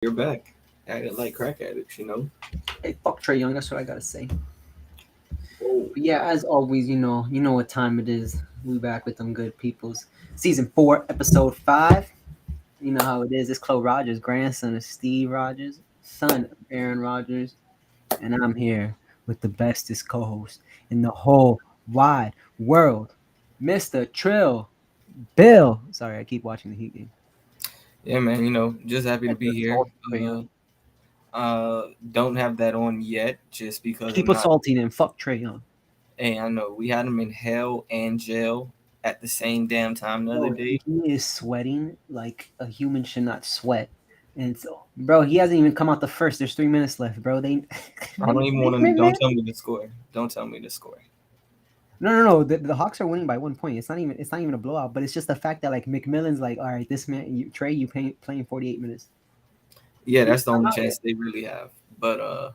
You're back. Acting like crack addicts. Hey, fuck Trey Young. That's what I gotta say. Whoa. But yeah, as always, you know what time it is. We back with them good peoples. Season 4, episode 5. You know how it is. It's Chloe Rogers, grandson of Steve Rogers, son of Aaron Rodgers, and I'm here with the bestest co-host in the whole wide world, Mr. Trill Bill. Sorry, I keep watching the Heat game. Yeah, man. Just happy to That's be the here. salty Trae Young. Don't have that on yet, just because Keep I'm not. assaulting him. Fuck Trae Young. Hey, I know we had him in hell and jail at the same damn time the other Bro, day. he is sweating like a human should not sweat. And so, bro, he hasn't even come out the first. There's 3 minutes left, bro. They, I don't even want to. Don't man. tell me the score. Don't tell me the score. No. The Hawks are winning by 1 point. It's not even a blowout. But it's just the fact that like McMillan's like, all right, this man, Trey, playing 48 minutes. Yeah, He's that's the not only out yet. chance they really have. But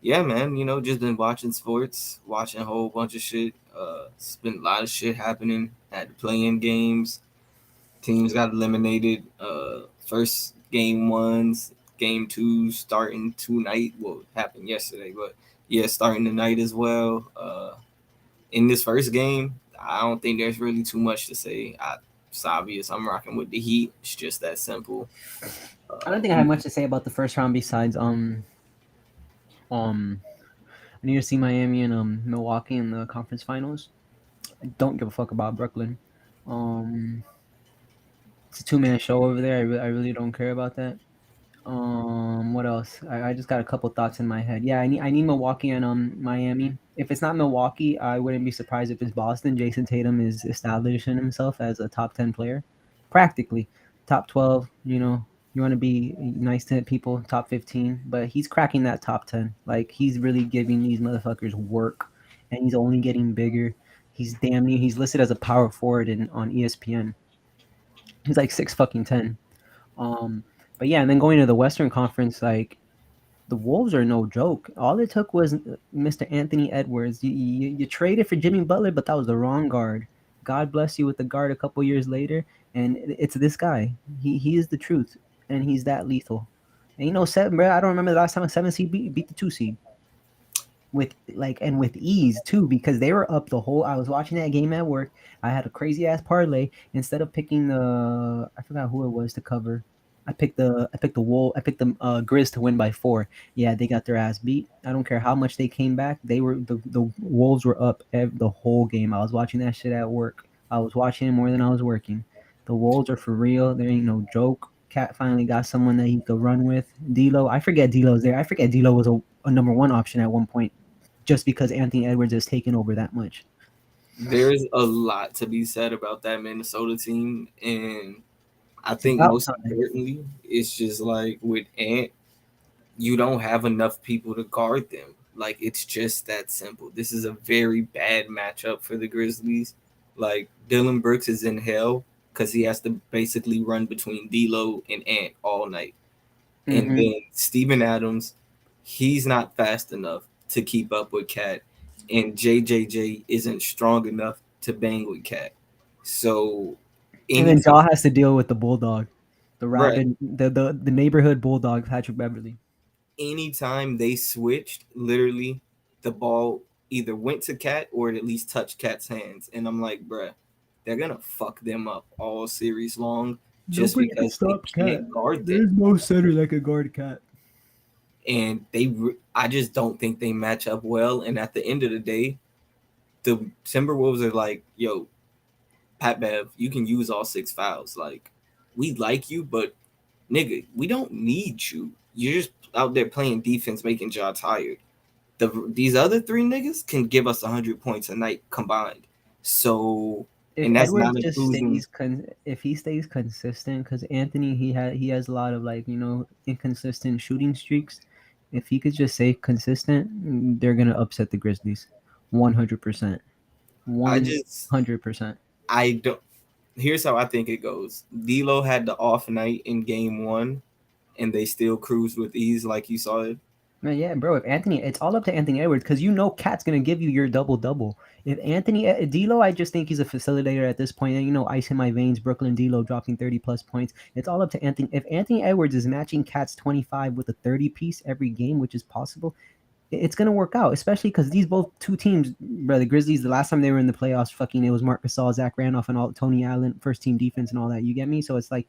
yeah, man. Just been watching sports, watching a whole bunch of shit. It's been a lot of shit happening. Had to play in games. Teams got eliminated. First game ones, game two starting tonight. Well, it happened yesterday, but yeah, starting tonight as well. In this first game, I don't think there's really too much to say. It's obvious. I'm rocking with the Heat. It's just that simple. I don't think I have much to say about the first round besides um I need to see Miami and Milwaukee in the conference finals. I don't give a fuck about Brooklyn. Um, it's a two-man show over there. I really don't care about that. What else? I just got a couple thoughts in my head. Yeah, I need Milwaukee and Miami. If it's not Milwaukee, I wouldn't be surprised if it's Boston. Jason Tatum is establishing himself as a top 10 player, practically top 12. You want to be nice to people, top 15, but he's cracking that top 10. Like he's really giving these motherfuckers work, and he's only getting bigger. He's damn near. He's listed as a power forward on ESPN. He's like 6 fucking 10. Um, but yeah, and then going to the Western Conference, like the Wolves are no joke. All it took was Mr. Anthony Edwards. You traded for Jimmy Butler, but that was the wrong guard. God bless you with the guard a couple years later, and it's this guy. He is the truth, and he's that lethal. And seven, bro. I don't remember the last time a 7 seed beat the 2 seed with with ease too, because they were up the whole. I was watching that game at work. I had a crazy ass parlay. Instead of picking I forgot who it was to cover. I picked the Grizz to win by 4. Yeah, they got their ass beat. I don't care how much they came back. The Wolves were up the whole game. I was watching that shit at work. I was watching it more than I was working. The Wolves are for real. There ain't no joke. Cat finally got someone that he could run with. D'Lo, I forget D'Lo's there. I forget D'Lo was a number one option at one point, just because Anthony Edwards has taken over that much. There's a lot to be said about that Minnesota team, and I It's think about most time. importantly, it's just like with Ant, you don't have enough people to guard them. Like it's just that simple. This is a very bad matchup for the Grizzlies. Like Dylan Brooks is in hell because he has to basically run between D'Lo and Ant all night, and Mm-hmm. then Steven Adams, he's not fast enough to keep up with Cat, and JJJ isn't strong enough to bang with Cat. So And then anytime, Jaw has to deal with the bulldog, the right? rabid, the neighborhood bulldog, Patrick Beverly. Anytime they switched, literally the ball either went to Cat or it at least touched Cat's hands. And I'm like, bruh, they're gonna fuck them up all series long just Nobody can because they stop Cat. can't guard them. There's no center that can guard Cat. And I just don't think they match up well. And at the end of the day, the Timberwolves are like, yo, Pat Bev, you can use all 6 fouls. Like, we like you, but nigga, we don't need you. You're just out there playing defense, making Ja tired. These other three niggas can give us 100 points a night combined. So, If and that's Edwards not just including. if he stays consistent, because Anthony he has a lot of inconsistent shooting streaks. If he could just stay consistent, they're gonna upset the Grizzlies, 100%, I one just hundred percent. I don't. Here's how I think it goes. D'Lo had the off night in game one, and they still cruised with ease, like you saw it. Man, yeah, bro. If Anthony, it's all up to Anthony Edwards because you know Cat's gonna give you your double double. If Anthony D'Lo, I just think he's a facilitator at this point. And you know, ice in my veins. Brooklyn D'Lo dropping 30 plus points. It's all up to Anthony. If Anthony Edwards is matching Cat's 25 with a 30 piece every game, which is possible, it's gonna work out. Especially because these both two teams, bro. The Grizzlies, the last time they were in the playoffs, fucking it was Marc Gasol, Zach Randolph, and all Tony Allen, first team defense and all that. You get me? So it's like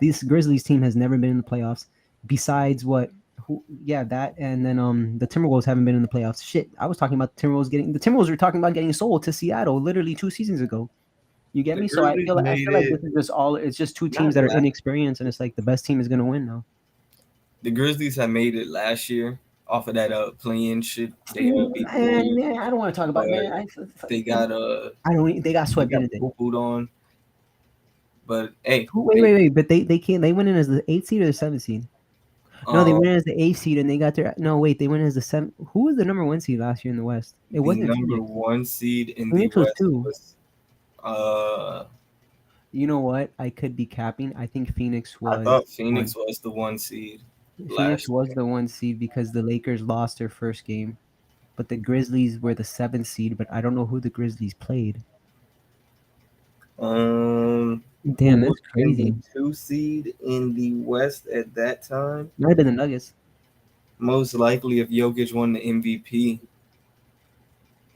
this Grizzlies team has never been in the playoffs. Besides what? Who, yeah, that and then the Timberwolves haven't been in the playoffs. Shit, I was talking about the Timberwolves were talking about getting sold to Seattle literally 2 seasons ago. You get The me? So Grizzlies I made feel like it this is just all. It's just two teams not that are last. inexperienced, and it's like the best team is gonna win now. The Grizzlies had made it last year off of that playing shit. They ended up beating the And Warriors, man, I don't want to talk about but man. they got I don't. They got they swept, got didn't they? poo pooed on. But hey, Wait, they wait, wait. But they can't. They went in as the 8th seed or the 7th seed. No, they um went in as the 8th seed, and they got their. No, wait, they went in as the seven. Who was the number 1 seed last year in the West? It the wasn't number Phoenix. one seed in the Phoenix was West two. was uh You know what? I could be capping. I think Phoenix I was thought one. Phoenix was the one seed Phoenix last was year. the 1 seed because the Lakers lost their first game, but the Grizzlies were the 7th seed. But I don't know who the Grizzlies played. Who Damn, was that's in the crazy. two seed in the West at that time? Might have been the Nuggets. Most likely, if Jokic won the MVP,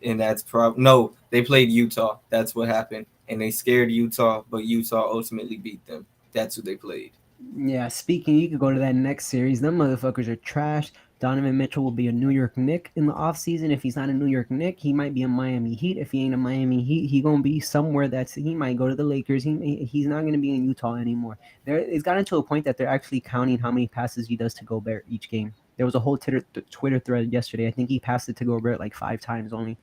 and that's no, they played Utah. That's what happened, and they scared Utah, but Utah ultimately beat them. That's who they played. Yeah, speaking, you could go to that next series. Them motherfuckers are trash. Donovan Mitchell will be a New York Knick in the offseason. If he's not a New York Knick, he might be a Miami Heat. If he ain't a Miami Heat, he gonna be somewhere that's he might go to the Lakers. He's not gonna be in Utah anymore. It's gotten to a point that they're actually counting how many passes he does to Gobert each game. There was a whole Twitter thread yesterday. I think he passed it to Gobert like 5 times only.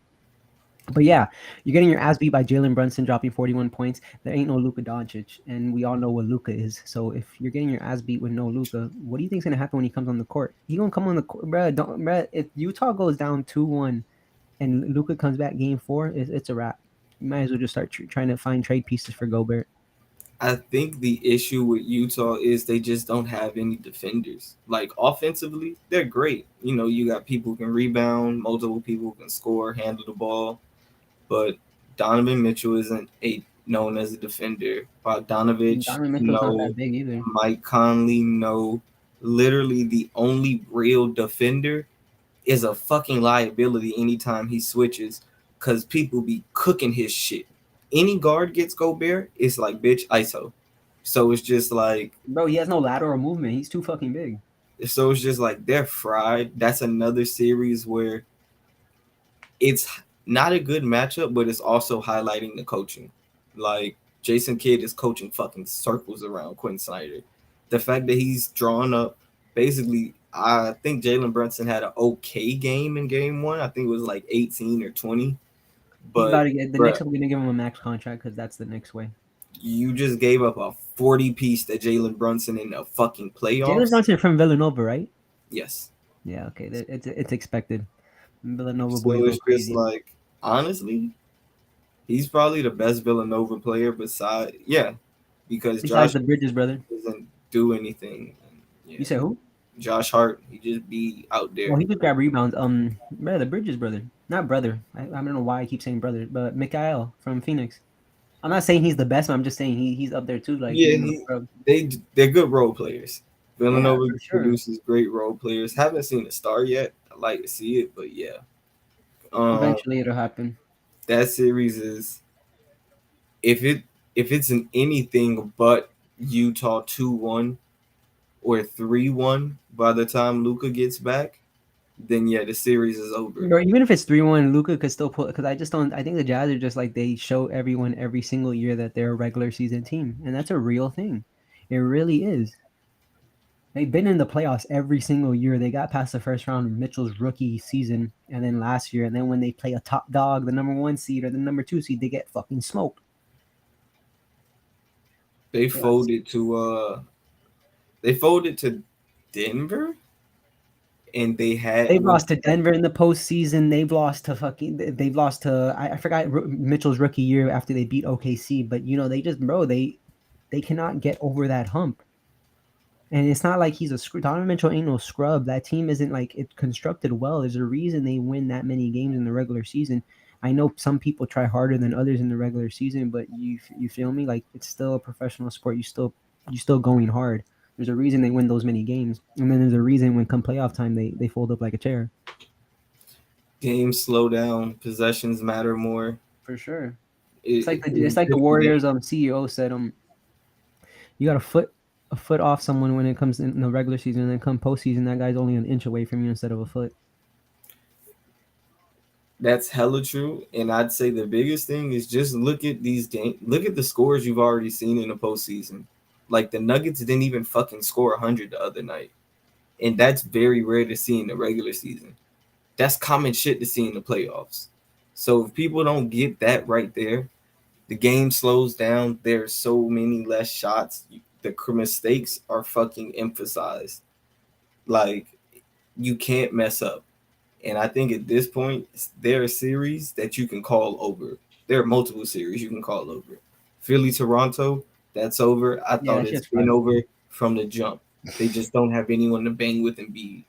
But yeah, you're getting your ass beat by Jalen Brunson dropping 41 points. There ain't no Luka Doncic, and we all know what Luka is. So if you're getting your ass beat with no Luka, what do you think's gonna happen when he comes on the court? He gonna come on the court, bro. Don't, bro. If Utah goes down 2-1 and Luka comes back game 4, it's a wrap. You might as well just start trying to find trade pieces for Gobert. I think the issue with Utah is they just don't have any defenders. Like offensively, they're great. You know, you got people who can rebound, multiple people who can score, handle the ball, but Donovan Mitchell isn't a known as a defender. Bogdanovich, Donovan Mitchell's not no. that big either. Mike Conley, no. Literally, the only real defender is a fucking liability anytime he switches because people be cooking his shit. Any guard gets Gobert, it's like, bitch, ISO. So it's just like, Bro, he has no lateral movement. He's too fucking big. they're fried. That's another series where it's not a good matchup, but it's also highlighting the coaching. Like Jason Kidd is coaching fucking circles around Quinn Snyder. The fact that he's drawn up basically, I think Jalen Brunson had an okay game in game one. I think it was like 18 or 20. He's But about to get the bruh, Knicks are gonna give him a max contract because that's the Knicks way. you just gave up a 40 piece to Jalen Brunson in the fucking Jalen playoffs. Brunson from Villanova, right? Yes. Yeah, okay, it's expected. Villanova boys So go it's just crazy. like, honestly, he's probably the best Villanova player beside, yeah, because Besides Josh the Bridges brother. doesn't do anything. You Yeah, say who? Josh Hart, he just be out Well, there. he just grab rebounds. Brother, the Bridges brother, not brother. I don't know why I keep saying brother, but Mikael from Phoenix. I'm not saying he's the best, but I'm just saying he's up there too. Like Yeah, you know, bro. they're good role players. Yeah, Villanova for sure. produces great role players. Haven't seen a star yet. I'd like to see it, but yeah. Um, Eventually, it'll happen. that series is, if it's an anything but Utah 2-1 or 3-1 by the time Luca gets back, then yeah, the series is over. Bro, even if it's 3-1, Luca could still pull. Because I just don't. I think the Jazz are just like they show everyone every single year that they're a regular season team, and that's a real thing. It really is. They've been in the playoffs every single year. They got past the first round of Mitchell's rookie season, and then last year, and then when they play a top dog, the number 1 seed or the number 2 seed, they get fucking smoked. They Yes. folded to uh they folded to Denver, and they had They've when lost to Denver in the postseason. They've lost to fucking. They've lost to. I forgot Mitchell's rookie year after they beat OKC, but you know they just bro they cannot get over that hump. And it's not like he's a screw. Donovan Mitchell ain't no scrub. That team isn't like it constructed well. There's a reason they win that many games in the regular season. I know some people try harder than others in the regular season, but you feel me? Like it's still a professional sport. You still going hard. There's a reason they win those many games, and then there's a reason when come playoff time they fold up like a chair. Games slow down, possessions matter more. For sure. It's like it's In like the typical Warriors games, CEO said you got a foot off someone when it comes in the regular season, and then come postseason that guy's only an inch away from you instead of a foot. that's hella true. And I'd say the biggest thing is just look at these games. Look at the scores you've already seen in the postseason. Like the Nuggets didn't even fucking score 100 the other night, and that's very rare to see in the regular season. That's common shit to see in the playoffs. So if people don't get that right there, the game slows down. There's so many less shots. The mistakes are fucking emphasized. Like you can't mess up. And I think at this point, there are series that you can call over. There are multiple series you can call over. Philly, Toronto, that's over. I Yeah, thought that it's shit's been fucked. over from the jump. They just don't have anyone to bang with and beat.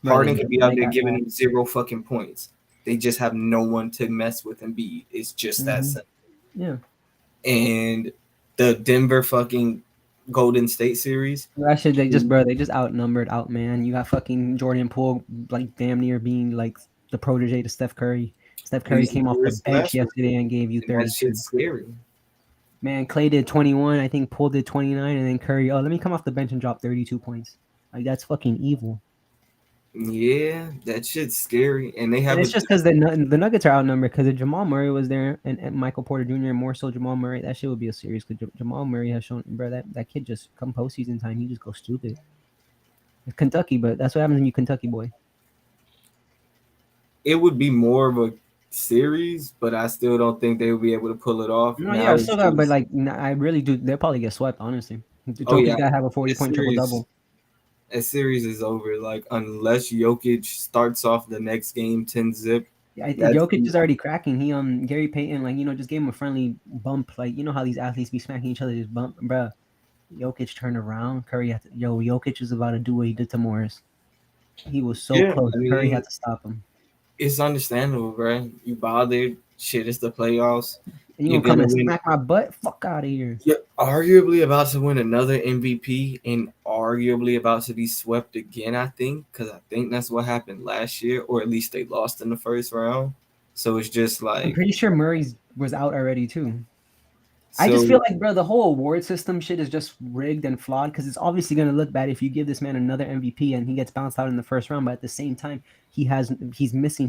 Bro, Harden could be out they there got giving mad. them zero fucking points. They just have no one to mess with and beat. It's just that Hmm. simple. Yeah. And the Denver fucking Golden State series, That shit, they just outnumbered, man. You got fucking Jordan Poole, like, damn near being, like, the protege to Steph Curry. Steph Curry he's the came off the purest bench smasher, yesterday and gave you and that 32. shit's scary. Man, Clay did 21. I think Poole did 29. And then Curry, oh, let me come off the bench and drop 32 points. Like, that's fucking evil. Yeah, that shit's scary. And they And have it's a just because the Nuggets are outnumbered because if Jamal Murray was there and Michael Porter Jr., more so Jamal Murray, that shit would be a series because Jamal Murray has shown, bro, that kid just come postseason time, he just goes stupid. It's Kentucky, but that's what happens when you Kentucky boy. it would be more of a series, but I still don't think they would be able to pull it off. No, yeah, I Now still it's got, but just like, I really do. They'll probably get swept, honestly. oh Jokic yeah, got to have a that 40-point triple series double. that series is over. Like unless Jokic starts off the next game 10-zip, Yeah, I think that's Jokic is already cracking. Gary Payton, like, just gave him a friendly bump. Like, you know how these athletes be smacking each other, just bump, bruh. Jokic turned around. Jokic is about to do what he did to Morris. He was so yeah. close. I Curry mean, had to stop him. it's understandable, bro. You bothered. Shit, it's the playoffs. And you You're gonna come gonna and win. smack my butt? Fuck out of here. You're arguably about to win another MVP and arguably about to be swept again, I think, because I think that's what happened last year, or at least they lost in the first round. So it's just I'm like, pretty sure Murray's was out already too. I just feel so like, bro, the whole award system shit is just rigged and flawed because it's obviously going to look bad if you give this man another MVP and he gets bounced out in the first round. But at the same time, he's missing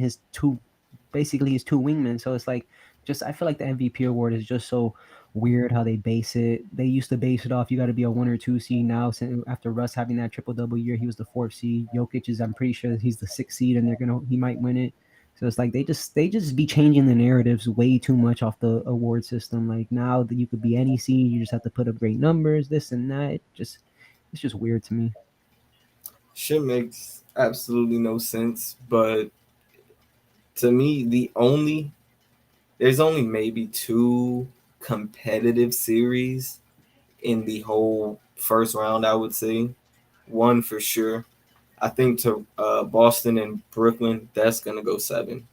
basically his two wingmen. So it's like, just I feel like the MVP award is just so weird how they base it. They used to base it off you got to be a 1 or 2 seed. Now, after Russ having that triple double year, he was the fourth seed. Jokic is, I'm pretty sure he's the sixth seed, and he might win it. So it's like they just be changing the narratives way too much off the award system. Like now that you could be any seed, you just have to put up great numbers, this and that. It's just weird to me. shit makes absolutely no sense. But to me, there's only maybe two competitive series in the whole first round, I would say. One for sure. I think to Boston and Brooklyn, that's gonna go 7,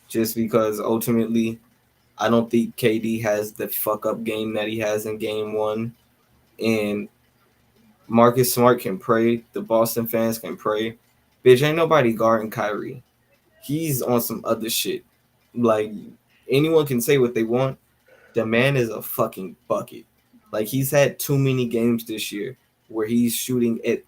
just because ultimately I don't think KD has the fuck up game that he has in Game One, and Marcus Smart can pray. The Boston fans can pray. Bitch, ain't nobody guarding Kyrie. He's on some other shit. Like anyone can say what they want. The man is a fucking bucket. Like he's had too many games this year where he's shooting at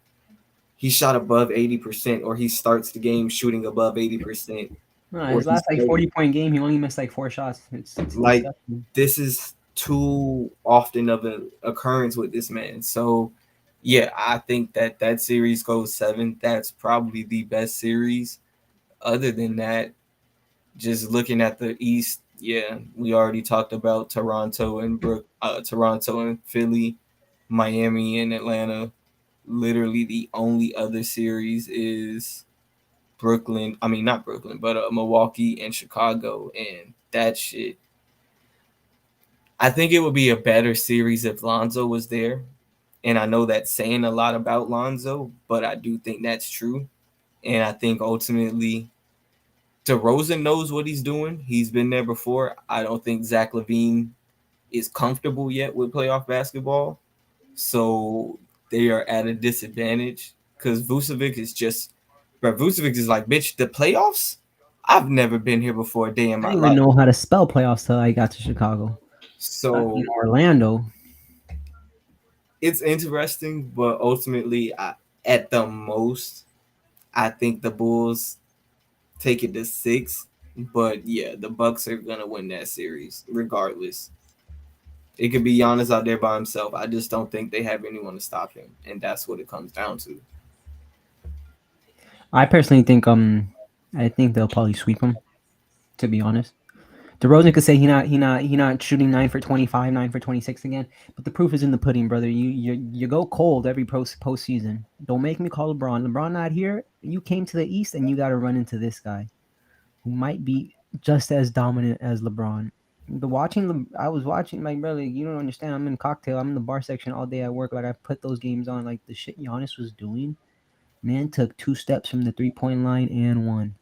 he shot above 80%, or he starts the game shooting above 80%, No, or his he's last like 40-point game, he only missed like 4 shots. It's like disgusting. this is too often of an occurrence with this man. So yeah, I think that series goes 7. That's probably the best series. Other than that, just looking at the East, yeah, we already talked about Toronto and Philly, Miami and Atlanta. Literally, the only other series is Brooklyn. I mean, not Brooklyn, but Milwaukee and Chicago, and that shit. I think it would be a better series if Lonzo was there, And I know that's saying a lot about Lonzo, but I do think that's true. And I think ultimately DeRozan knows what he's doing. He's been there before. I don't think Zach LaVine is comfortable yet with playoff basketball. So they are at a disadvantage because Vucevic is just, bro, Vucevic is like, bitch, the playoffs? I've never been here before a day in I my didn't even life. know how to spell playoffs till I got to Chicago. Not in So Orlando. it's interesting, but ultimately, at the most, I think the Bulls take it to 6. But yeah, the Bucks are gonna win that series regardless. It could be Giannis out there by himself. I just don't think they have anyone to stop him, and that's what it comes down to. I personally think I think they'll probably sweep him. To be honest, DeRozan could say he not shooting 9 for 25, 9 for 26 again. But the proof is in the pudding, brother. You go cold every postseason. Don't make me call LeBron. LeBron not here. You came to the East and you got to run into this guy who might be just as dominant as LeBron. I was watching, like, brother, you don't understand. I'm in cocktail. I'm in the bar section all day at work. Like, I put those games on. Like, the shit Giannis was doing, man, took 2 steps from the 3 point line and one.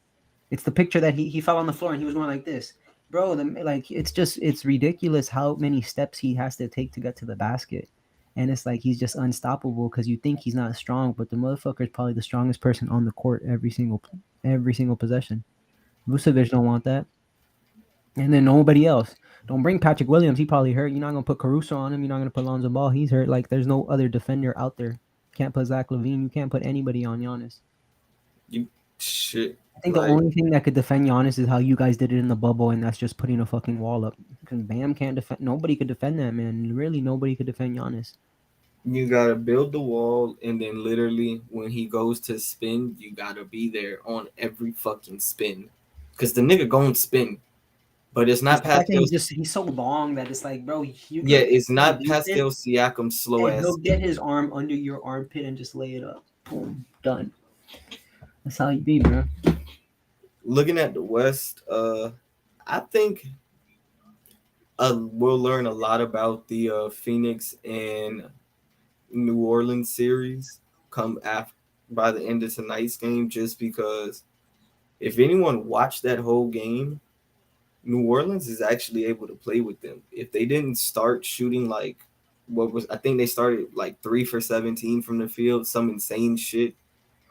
It's the picture that he fell on the floor and he was going like this, bro. Like, it's ridiculous how many steps he has to take to get to the basket, and it's like he's just unstoppable because you think he's not strong, but the motherfucker is probably the strongest person on the court every single possession. Vucevic don't want that. And then nobody else. Don't bring Patrick Williams. He probably hurt. You're not gonna put Caruso on him. You're not gonna put Lonzo Ball. He's hurt. Like, there's no other defender out there. Can't put Zach LaVine. You can't put anybody on Giannis. You shit I think the like only thing that could defend Giannis is how you guys did it in the bubble, and that's just putting a fucking wall up. Because Bam can't defend. Nobody could defend that, man. Really, nobody could defend Giannis. you gotta build the wall, and then literally when he goes to spin, you gotta be there on every fucking spin, cause the nigga gon' spin, but it's It's not the fact that Pascal. he's so long that it's like, bro, you Yeah, could it's be not decent, Pascal Siakam slow and he'll ass. get his arm under your armpit and just lay it up. Boom, done. That's how you be, bro. Looking at the West, I think we'll learn a lot about the Phoenix and New Orleans series come after by the end of tonight's game, just because if anyone watched that whole game, New Orleans is actually able to play with them. If they didn't start shooting like what was, I think they started like 3 for 17 from the field, some insane shit.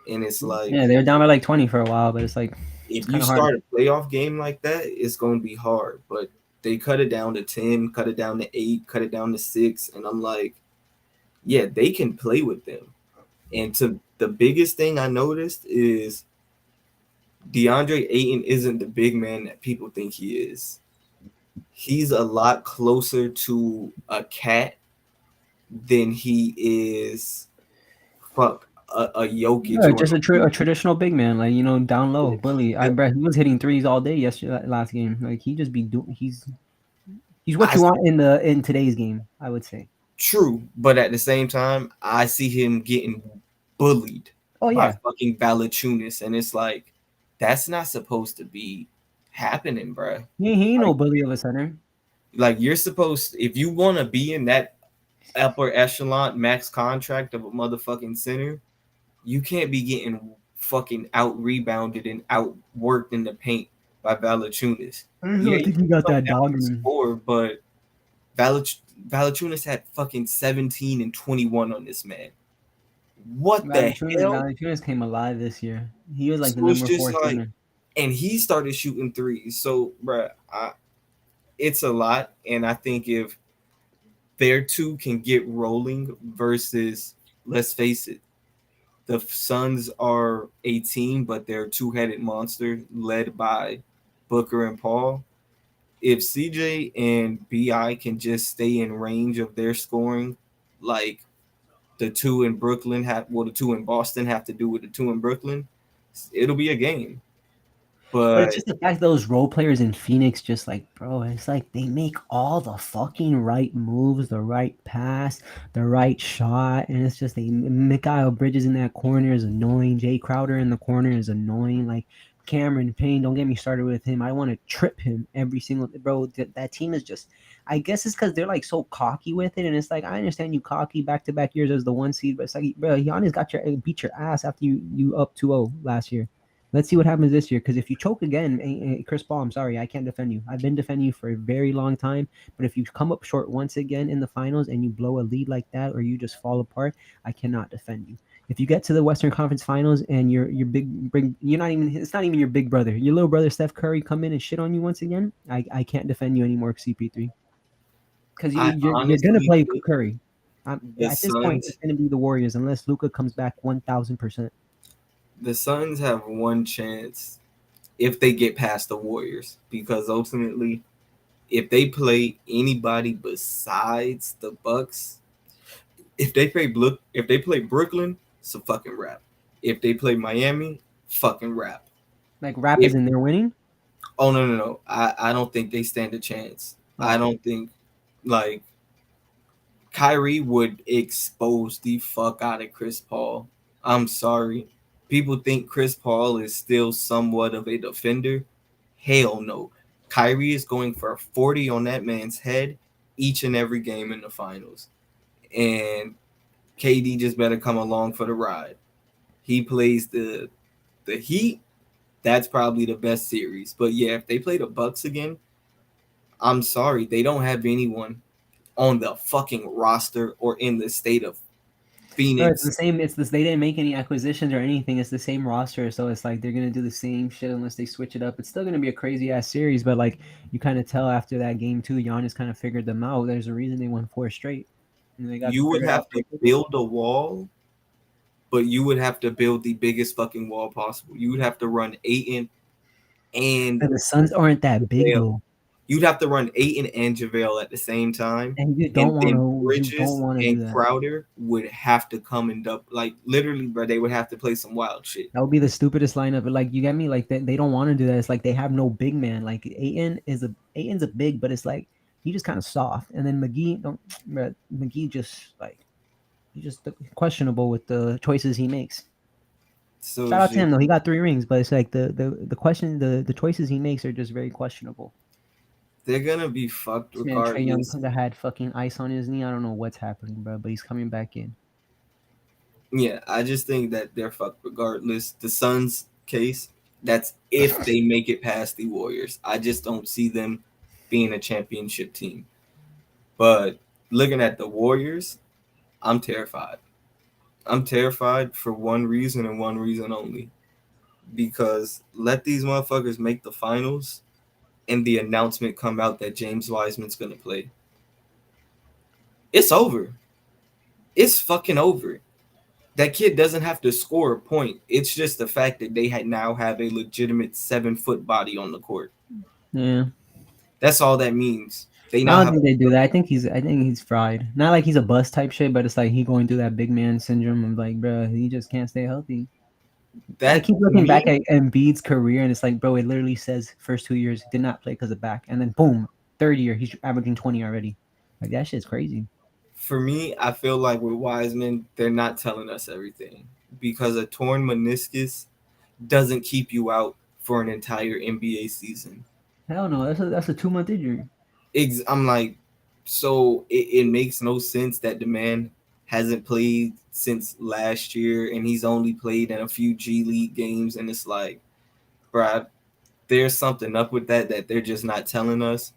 And it's like, Yeah, they were down by like 20 for a while, but it's like it's if you kind of hard. start a playoff game like that, it's going to be hard. But they cut it down to 10, cut it down to 8, cut it down to 6. And I'm like, yeah, they can play with them. And to the biggest thing I noticed is DeAndre Ayton isn't the big man that people think he is. He's a lot closer to a cat than he is a Jokic Yeah, or just a traditional big man, like, down low, bully. I a, bet he was hitting threes all day yesterday, last game. Like, he just be doing. He's what I you want in today's game, I would say. true, but at the same time, I see him getting bullied Oh by yeah, fucking Valachunas, and it's like that's not supposed to be happening, bro. he ain't Like, no bully of a center. you're supposed, if you want to be in that upper echelon max contract of a motherfucking center, you can't be getting fucking out rebounded and outworked in the paint by Valachunas. I just Yeah, don't you think he can got come that down dog and in him. score, but Valach- Valachunas had fucking 17 and 21 on this man. What the Valanciunas, hell? Valanciunas came alive this year. He was like the So it's number just four like, center. and he started shooting threes. So, bruh, it's a lot. And I think if their two can get rolling versus, let's face it, the Suns are a team, but they're a two-headed monster led by Booker and Paul. If CJ and BI can just stay in range of their scoring, like the two in Brooklyn have, well, the two in Boston have to do with the two in Brooklyn, it'll be a game. But it's But just the fact those role players in Phoenix, just like, bro, it's like they make all the fucking right moves, the right pass, the right shot, and it's just Mikal Bridges in that corner is annoying. Jay Crowder in the corner is annoying. Like, Cameron Payne, don't get me started with him. I want to trip him every single bro. That team is just. I guess it's because they're like so cocky with it, and it's like I understand you cocky back to back years as the one seed, but it's like bro, Giannis got your beat your ass after you up 2-0 last year. Let's see what happens this year. Because if you choke again, Chris Paul, I'm sorry, I can't defend you. I've been defending you for a very long time, but if you come up short once again in the finals and you blow a lead like that, or you just fall apart, I cannot defend you. If you get to the Western Conference Finals and your big you're not even it's not even your big brother, your little brother Steph Curry come in and shit on you once again, I can't defend you anymore, CP3, because I you're gonna honestly play think Curry. the At this point, Suns it's gonna be the Warriors unless Luca comes back 1,000%. the Suns have one chance if they get past the Warriors, because ultimately, if they play anybody besides the Bucks, if they play Brooklyn, it's a fucking wrap. If they play Miami, fucking wrap. Like rap If is in there winning. oh no, I don't think they stand a chance. I Oh, don't think like Kyrie would expose the fuck out of Chris Paul. I'm sorry. People think Chris Paul is still somewhat of a defender. Hell no. Kyrie is going for 40 on that man's head each and every game in the finals. And KD just better come along for the ride. He plays the Heat. That's probably the best series. But yeah, if they play the Bucks again, I'm sorry, they don't have anyone on the fucking roster or in the state of bro, it's the Phoenix. same. It's this. They didn't make any acquisitions or anything. It's the same roster, so it's like they're gonna do the same shit unless they switch it up. It's still gonna be a crazy ass series, but like you kind of tell after that game too, Giannis kind of figured them out. There's a reason they won four straight, and they got to You would figure it out have real to quickly. build a wall, but you would have to build the biggest fucking wall possible. You would have to run Aiton and And the Suns aren't that big JaVale. though, You'd have to run Aiton and JaVale at the same time. and And then you don't Bridges want to do and that. Crowder would have to come and up like literally, bro. They would have to play some wild shit. That would be the stupidest lineup. But like you get me, like they don't want to do that. It's like they have no big man. Like Aiton's a big, but it's like he just kind of soft. And then McGee don't bruh, McGee just like he's just questionable with the choices he makes. So Shout it's out to him just though. He got 3 rings, but it's like the choices he makes are just very questionable. they're gonna be fucked This man Trey Young regardless. that had fucking ice on his knee. I don't know what's happening, bro, but he's coming back in. Yeah, I just think that they're fucked regardless. The Suns case, that's if they make it past the Warriors. I just don't see them being a championship team. But looking at the Warriors, I'm terrified. I'm terrified for one reason and one reason only. Because let these motherfuckers make the finals and the announcement come out that James Wiseman's gonna play. It's over. It's fucking over. That kid doesn't have to score a point. It's just the fact that they now have a legitimate 7 foot body on the court. Yeah. That's all that means. They I now don't have think they do that. I think he's fried. Not like he's a bust type shit, but it's like he going through that big man syndrome of like, bro, he just can't stay healthy. I that keep to looking back me. at Embiid's career, and it's like, bro, it literally says first 2 years did not play because of back, and then boom, third year he's averaging 20 already. Like that shit's crazy. For me, I feel like with Wiseman, they're not telling us everything because a torn meniscus doesn't keep you out for an entire NBA season. Hell no, that's a 2 month injury. I'm like, so it makes no sense that the man hasn't played since last year and he's only played in a few G League games. And it's like, bruh, there's something up with that they're just not telling us.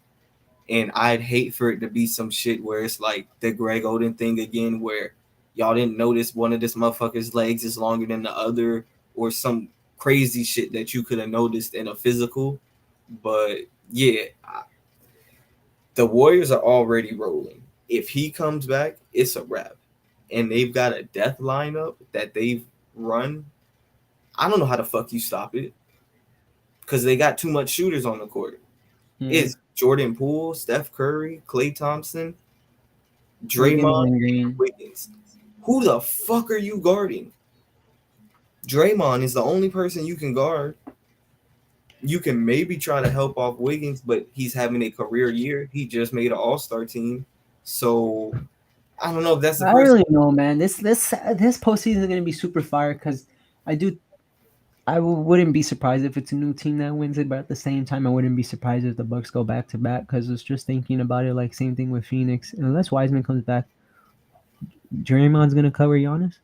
And I'd hate for it to be some shit where it's like the Greg Oden thing again, where y'all didn't notice one of this motherfucker's legs is longer than the other, or some crazy shit that you could have noticed in a physical. But yeah, the Warriors are already rolling. If he comes back, it's a wrap. And they've got a death lineup that they've run. I don't know how the fuck you stop it because they got too much shooters on the court. Yeah, It's Jordan Poole, Steph Curry, Klay Thompson, Wiggins Draymond, and and Green. Wiggins. Who the fuck are you guarding? Draymond is the only person you can guard. You can maybe try to help off Wiggins, but he's having a career year. He just made an All Star team, so I don't know if that's the I person. really know, man. This postseason is gonna be super fire because I do. wouldn't be surprised if it's a new team that wins it, but at the same time, I wouldn't be surprised if the Bucks go back to back because it's just thinking about it like same thing with Phoenix. Unless Wiseman comes back, Draymond's gonna cover Giannis.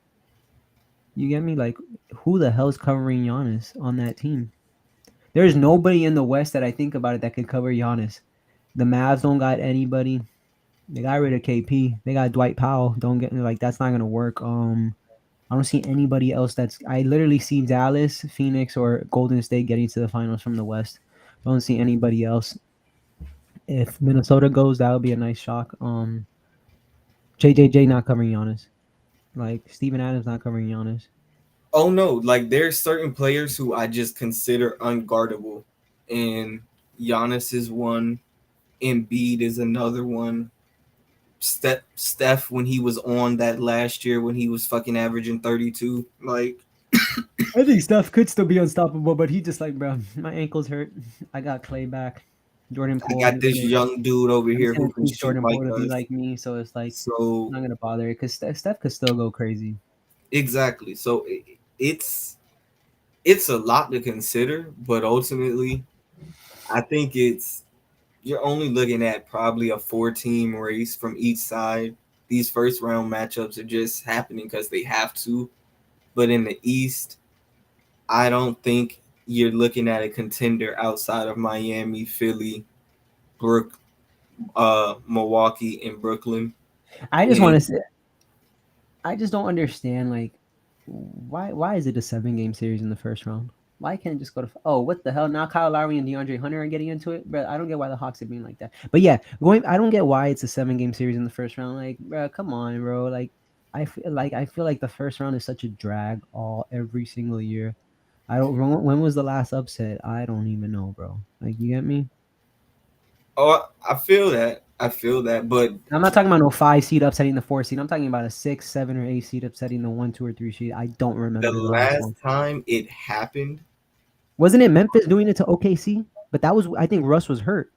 You get me? Like, who the hell's covering Giannis on that team? There's nobody in the West that I think about it that could cover Giannis. The Mavs don't got anybody. They got rid of KP. They got Dwight Powell. Don't get me like that's not gonna work. I don't see anybody else that's. I literally see Dallas, Phoenix, or Golden State getting to the finals from the West. Don't see anybody else. If Minnesota goes, that would be a nice shock. JJJ not covering Giannis. Like Steven Adams not covering Giannis. Oh no, like there's certain players who I just consider unguardable, and Giannis is one. Embiid is another one. Steph when he was on that last year when he was fucking averaging 32, like I think Steph could still be unstoppable, but he just like, bro, my ankle's hurt. I got Clay back. Jordan I Poole. got this young dude over I'm just here gonna who can teach shoot Jordan like Poole to be us. like me, so it's like I'm So not gonna bother it because Steph could still go crazy. exactly. So it's a lot to consider, but ultimately I think it's you're only looking at probably a 4 team race from each side. These first round matchups are just happening because they have to. But in the East, I don't think you're looking at a contender outside of Miami, Philly, Brook, Milwaukee, and Brooklyn. I just And want to say, I just don't understand like why is it a 7 game series in the first round? Why can't it just go to oh what the hell now Kyle Lowry and DeAndre Hunter are getting into it, but I don't get why the Hawks are being like that. But yeah, going I don't get why it's a 7 game series in the first round. Like bro, come on, bro. Like I feel like the first round is such a drag all every single year. I don't when was the last upset? I don't even know, bro. Like you get me? oh, I feel that. I feel that. But I'm not talking about no 5 seed upsetting the 4 seed. I'm talking about a 6, 7, or 8 seed upsetting the 1, 2, or 3 seed. I don't the remember the last last one. time it happened, Wasn't it Memphis doing it to OKC? But that was I think Russ was hurt.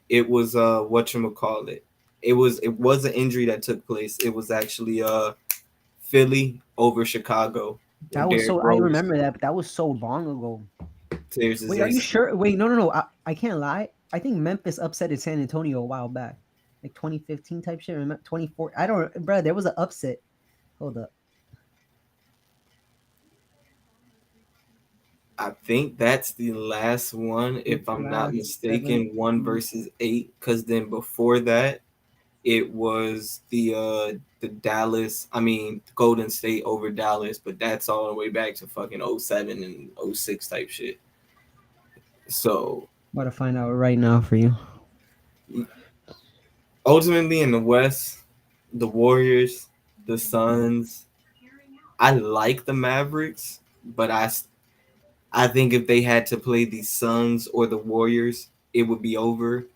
it was whatchamacallit. It was an injury that took place. It was actually Philly over Chicago when That was Derrick so I Rose remember that, but that was so long ago. tears his Wait, are you ACL. sure? Wait, no. I can't lie. I think Memphis upsetted San Antonio a while back, like 2015 type shit. Remember 24? I don't, bro. There was an upset. Hold up. I think that's the last one, It's if I'm not last 7. mistaken, 1 versus 8. Because then before that, it was the Dallas, I mean Golden State over Dallas, but that's all the way back to fucking '07 and '06 type shit. So About to find out right now for you. ultimately in the West, the Warriors, the Suns, I like the Mavericks, but I think if they had to play the Suns or the Warriors, it would be over.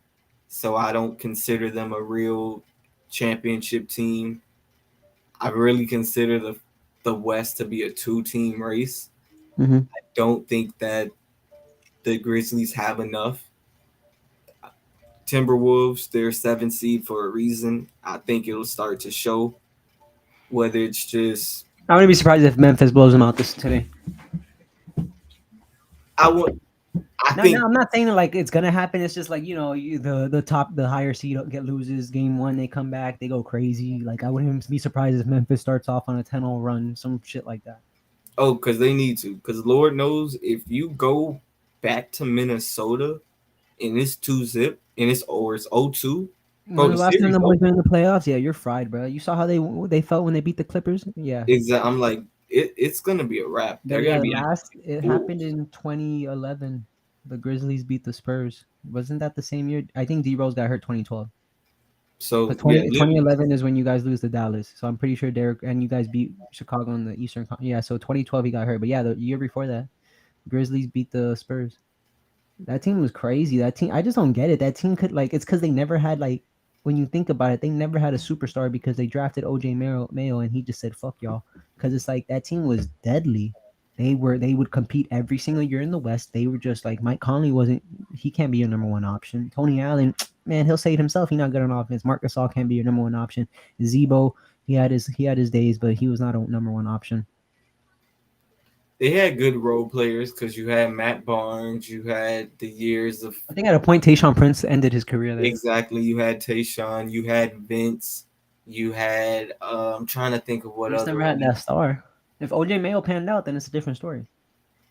So I don't consider them a real championship team. I really consider the West to be a 2 team race. Mm-hmm. Don't think that the Grizzlies have enough. Timberwolves, they're 7 seed for a reason. I think it'll start to show whether it's just I wouldn't be surprised if Memphis blows them out this today. I would I No, think I'm not saying like it's gonna happen. It's just like the higher seed get loses game one, they come back, they go crazy. Like I wouldn't be surprised if Memphis starts off on a 10-0 run, some shit like that. oh because they need to because Lord knows if you go back to Minnesota and it's 2-0 and it's 0-2, bro, When the the last time series the boys over. been in the playoffs, yeah, you're fried, bro. You saw how they felt when they beat the Clippers. Yeah, Exactly. I'm like it's gonna be a wrap. but They're gonna yeah, be last it happened fools. in 2011. The Grizzlies beat the Spurs. Wasn't that the same year? I think D Rose got hurt 2012. So Because yeah, 2011 is when you guys lose to Dallas. So I'm pretty sure Derek and you guys beat Chicago in the Eastern. Yeah, so 2012 he got hurt. But yeah, the year before that, Grizzlies beat the Spurs. That team was crazy. That team, I just don't get it. That team could like it's because they never had like when you think about it, they never had a superstar because they drafted OJ Mayo and he just said fuck y'all because it's like that team was deadly. They would compete every single year in the West. They were just like Mike Conley wasn't he can't be your number one option. Tony Allen, man, he'll say it himself. He's not good on offense. Marc Gasol can't be your number one option. Zebo, he had his days, but he was not a number one option. they had good role players because you had Matt Barnes, you had the years of I think at a point Tayshaun Prince ended his career there. exactly. You had Tayshawn, you had Vince, you had I'm trying to think of We what just other never had one. that star. If OJ Mayo panned out, then it's a different story.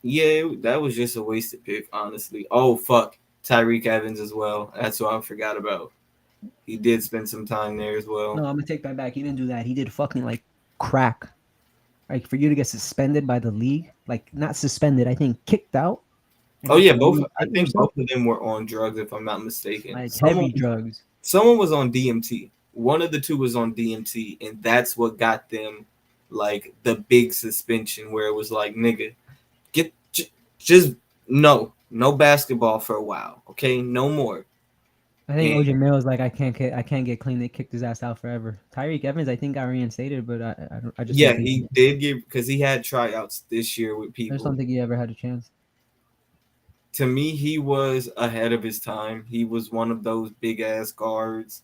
Yeah, that was just a wasted pick, honestly. Oh fuck, Tyreek Evans as well. That's what I forgot about. He did spend some time there as No, well. I'm gonna take that back. He didn't do that. He did fucking like crack. Like for you to get suspended by the league, like not suspended, I think kicked out and Oh have yeah, to both. I reinstate think yourself. both of them were on drugs, if I'm not mistaken. Like heavy drugs. Someone was on DMT. One of the two was on DMT, and that's what got them like the big suspension, where it was like, nigga, get just no basketball for a while, okay, no more. I think And OJ Mayo is like I can't get clean. They kicked his ass out forever. Tyreek Evans, I think got reinstated, but I just don't yeah, think he did give because he had tryouts this year with I just don't people. think he ever had a chance. To me, he was ahead of his time. He was one of those big ass guards,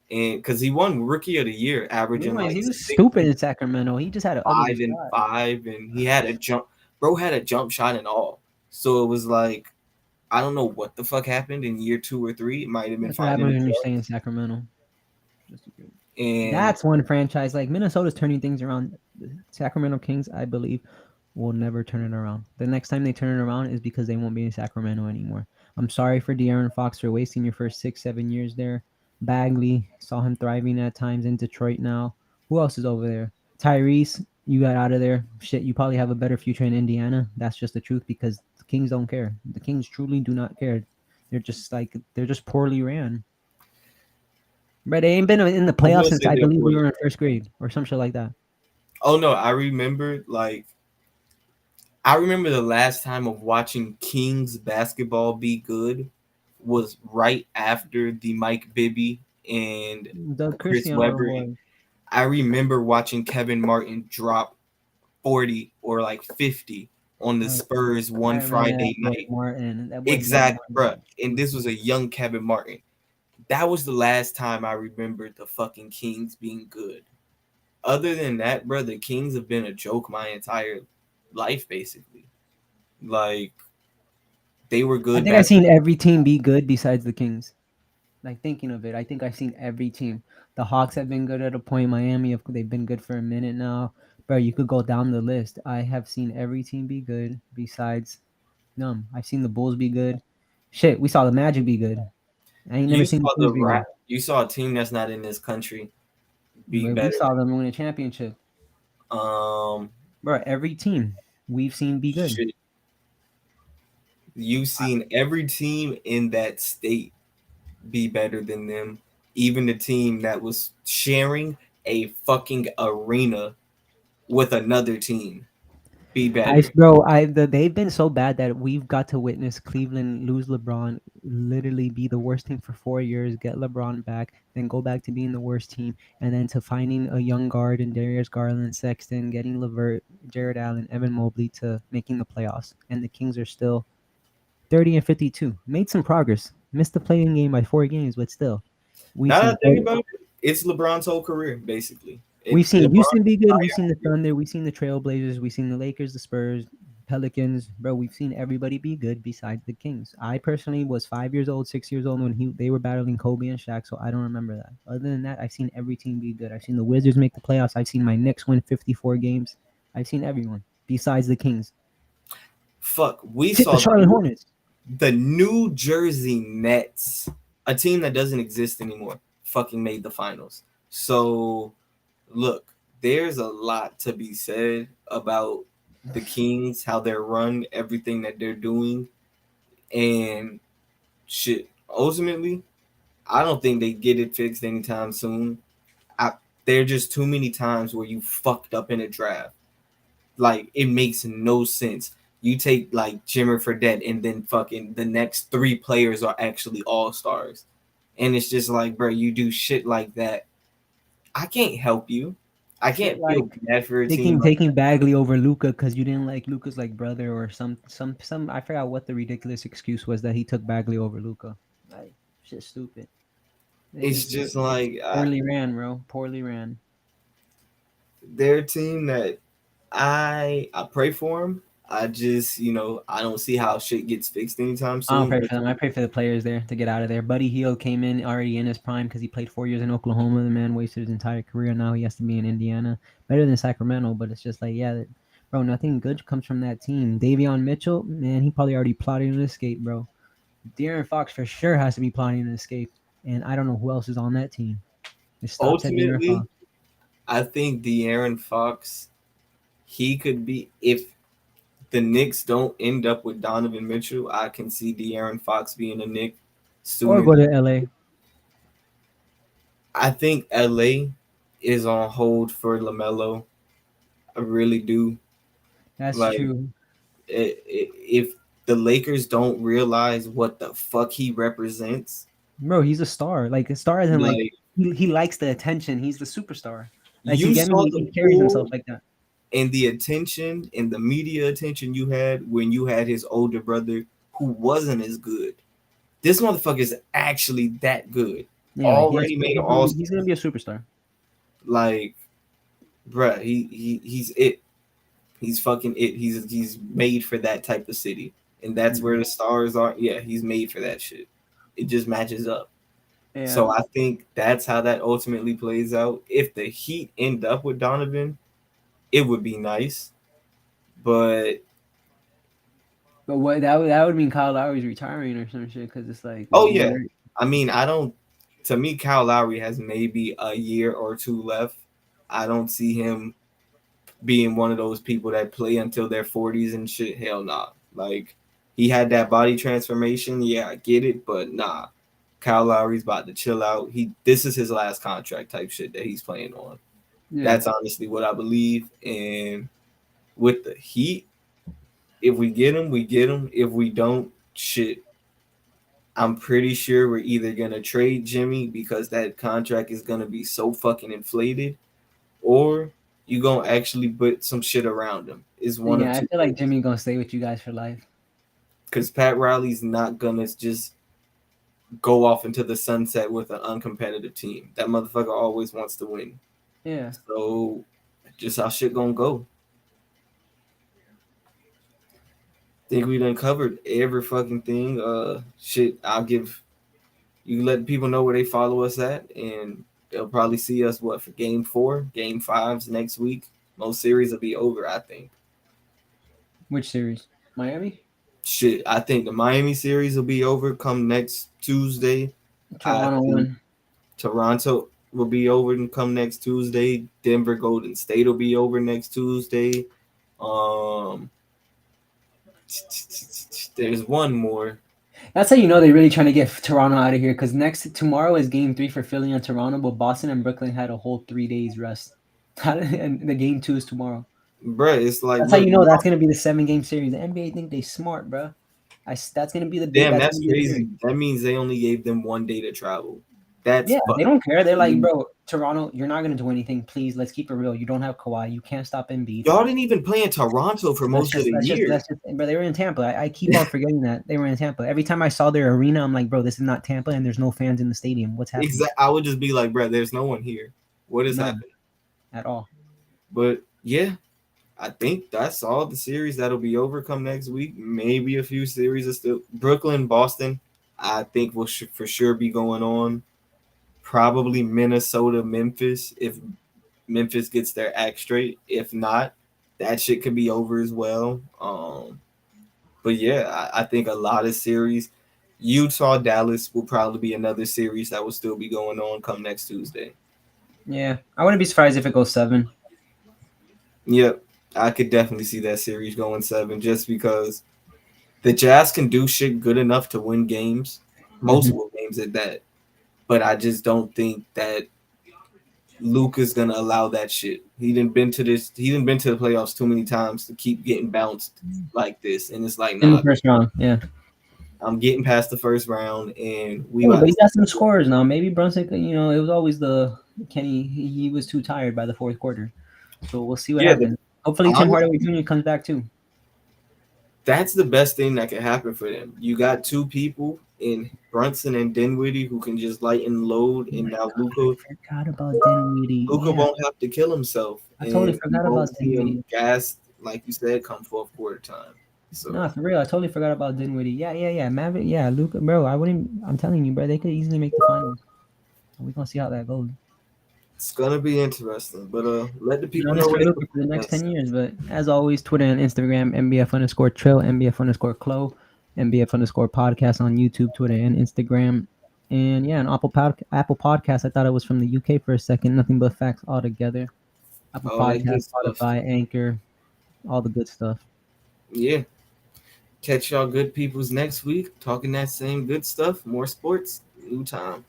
and because he won Rookie of the Year, averaging Otherwise, like he was stupid in Sacramento. He just had an ugly 65 and shot. 5, and he had a jump. Bro had a jump shot and all. So it was like I don't know what the fuck happened in year 2 or 3. It might have been That's what finding happens the when you stay in drugs, Sacramento. Just a good. and That's one franchise like Minnesota's turning things around. The Sacramento Kings, I believe, will never turn it around. The next time they turn it around is because they won't be in Sacramento anymore. I'm sorry for De'Aaron Fox for wasting your first 6, 7 years there. Bagley saw him thriving at times in Detroit now. Who else is over there? Tyrese, you got out of there. Shit, you probably have a better future in Indiana. That's just the truth because the Kings don't care. The Kings truly do not care. They're just poorly ran. But they ain't been in the I playoffs will since say I they're believe we poorly were in ran. first grade or some shit like that. Oh no, I remember the last time of watching Kings basketball be good was right after the Mike Bibby and Doug Chris Cristiano Webber. was. I remember watching Kevin Martin drop 40 or like 50 on the Oh, Spurs I one remember that Friday boy night. Martin. That boy Doug Exact, Martin bruh. was And this was stupid. a young Kevin Martin. That was the last time I remembered the fucking Kings being good. Other than that, bro, the Kings have been a joke my entire life, basically. Like, they were I good think I've seen basketball. every team be good besides the Kings. Like thinking of it, I think I've seen every team. The Hawks have been good at a point. Miami, they've been good for a minute now. Bro, you could go down the list. I have seen every team be good besides none. I've seen the Bulls be good. Shit, we saw the Magic be good. I ain't never You seen the saw Kings be good. you saw a team that's not in this country be But we better saw them win a championship. than Bro, every team we've seen be good. shit. You've seen every team in that state be better than them. Even the team that was sharing a fucking arena with another team be I better. bro, they've been so bad that we've got to witness Cleveland lose LeBron, literally be the worst team for 4 years, get LeBron back, then go back to being the worst team, and then to finding a young guard in Darius Garland, Sexton, getting Levert, Jared Allen, Evan Mobley to making the playoffs, and the Kings are still 30-52. Made some progress, missed the playing game by 4 games, but still, we've Now that seen I think about it, it's LeBron's whole career basically. We've seen LeBron's Houston be good. We've seen entire the career. Thunder. We've seen the Trailblazers. We've seen the Lakers, the Spurs, Pelicans. Bro, we've seen everybody be good besides the Kings. I personally was 5 years old, 6 years old when they were battling Kobe and Shaq, so I don't remember that. Other than that, I've seen every team be good. I've seen the Wizards make the playoffs. I've seen my Knicks win 54 games. I've seen everyone besides the Kings. Fuck, we Shit, the saw Charlotte Hornets. the New Jersey Nets, a team that doesn't exist anymore, fucking made the finals. So look, there's a lot to be said about the Kings, how they're run, everything that they're doing, and shit. Ultimately, I don't think they get it fixed anytime soon. I, there are just too many times where you fucked up in a draft. Like it makes no sense. You take like Jimmer Fredette, and then fucking the next three players are actually all stars, and it's just like, bro, you do shit like that. I can't help you. I Shit can't feel like bad for a team taking like taking Bagley over Luca because you didn't like Luca's like brother or some. I forgot what the ridiculous excuse was that he took Bagley over Luca. Like shit, stupid. it's It's just like poorly ran, bro. Poorly ran. their team that I pray for him. I just, I don't see how shit gets fixed anytime I don't soon. pray for them. I pray for the players there to get out of there. Buddy Hield came in already in his prime because he played 4 years in Oklahoma. The man wasted his entire career. Now he has to be in Indiana. Better than Sacramento, but it's just like, yeah, bro, nothing good comes from that team. Davion Mitchell, man, he probably already plotting an escape, bro. De'Aaron Fox for sure has to be plotting an escape. And I don't know who else is on that team. It stops at De'Aaron Ultimately, Fox. I think De'Aaron Fox, he could be, if the Knicks don't end up with Donovan Mitchell, I can see De'Aaron Fox being a Knick Or sooner go than. to LA. I think LA is on hold for LaMelo. I really do. That's Like, true. if the Lakers don't realize what the fuck he represents, Bro, he's a star. Like a star isn't like like, he likes the attention. He's the superstar. Like you you get me? saw He the carries himself pool like that. and the attention and the media attention you had when you had his older brother who wasn't as good. This motherfucker is actually that good. Yeah, Already made an all he's gonna be a superstar. like, bruh, he's it. He's fucking it. He's made for that type of city, and that's where Mhm. the stars are. Yeah, he's made for that shit. It just matches up. Yeah, So I think that's how that ultimately plays out. If the Heat end up with Donovan, it would be nice. But but what that would mean Kyle Lowry's retiring or some shit because it's like oh you yeah, already, I mean, I don't. To me, Kyle Lowry has maybe a year or two left. I don't see him being one of those people that play until their 40s and shit. Hell nah. Like, he had that body transformation. Yeah, I get it, but nah. Kyle Lowry's about to chill out. This is his last contract type shit that he's playing on. yeah. That's honestly what I believe. And with the Heat, if we get him, we get him. If we don't, shit. I'm pretty sure we're either gonna trade Jimmy because that contract is gonna be so fucking inflated, or you gonna actually put some shit around him. Is one of Yeah, I two feel like ways. Jimmy gonna stay with you guys for life. Because Pat Riley's not gonna just go off into the sunset with an uncompetitive team. That motherfucker always wants to win. Yeah. So just how shit gonna go. Think we done covered every fucking thing. Shit. I'll give you let people know where they follow us at, and they'll probably see us what for game 4, game 5s next week. Most series will be over. I think. Which series? Miami? Shit, I think the Miami series will be over come next Tuesday. I Toronto think won. Toronto will be over and come next Tuesday. Denver Golden State will be over next Tuesday. Um, there's one more. That's how you know they're really trying to get Toronto out of here. Because tomorrow is Game 3 for Philly and Toronto, but Boston and Brooklyn had a whole 3 days rest, and the Game 2 is tomorrow. Bruh, it's like, That's how look, you know that's gonna be the 7 game series. The NBA think they smart, bro. That's gonna be the big. damn, That's that's gonna be the series. crazy. That means they only gave them one day to travel. That's Yeah, they fucking don't care. They're like, crazy. bro, Toronto, you're not gonna do anything. Please, let's keep it real. You don't have Kawhi. You can't stop Embiid. Y'all didn't even play in Toronto for most of the year. Bro, they were in Tampa. I keep on forgetting that they were in Tampa. Every time I saw their arena, I'm like, bro, this is not Tampa, and there's no fans in the stadium. What's happening? I would just be like, bruh, there's no one here. What is None happening? at all. But yeah, I think that's all the series that'll be over come next week. Maybe a few series are still Brooklyn, Boston. I think will for sure be going on. Probably Minnesota, Memphis if Memphis gets their act straight. If not, that shit could be over as well. But yeah, I think a lot of series. Utah, Dallas will probably be another series that will still be going on come next Tuesday. Yeah, I wouldn't be surprised if it goes 7. Yep, I could definitely see that series going 7 just because the Jazz can do shit good enough to win games, Hmm. multiple games at that. But I just don't think that Luka's gonna allow that shit. He didn't been to this. He didn't been to the playoffs too many times to keep getting bounced like this. And it's like, In the nah, first round. Yeah. I'm getting past the first round, and we Hey, about but to. he got some scores now. Maybe Brunson, it was always the Kenny. He was too tired by the fourth quarter. So we'll see what Yeah, happens. Hopefully, Tim Hardaway honestly, Jr. comes back too. that's the best thing that can happen for them. You got two people in Brunson and Dinwiddie who can just lighten load, Oh and my now god, I forgot about Dinwiddie. Luca Yeah, won't have to kill himself, I totally and we forgot about won't see him Dinwiddie. gassed like you said come fourth quarter time. So No, for real, I totally forgot about Dinwiddie. Yeah, yeah, yeah. Maverick, yeah, Luca, bro. I wouldn't. I'm telling you, bro. They could easily make the finals. We gonna see how that goes. it's gonna be interesting. But let the Been on people this know for where they Luca can for the find next 10 us. years. But as always, Twitter and Instagram, MBF underscore Trill, MBF underscore Clo, MBF underscore podcast on YouTube, Twitter, and Instagram. And yeah, an Apple Podcast. I thought it was from the UK for a second. Nothing but facts all together. Apple All that Podcast, good stuff. Spotify, Anchor, all the good stuff. Yeah. Catch y'all good peoples next week talking that same good stuff. More sports, new time.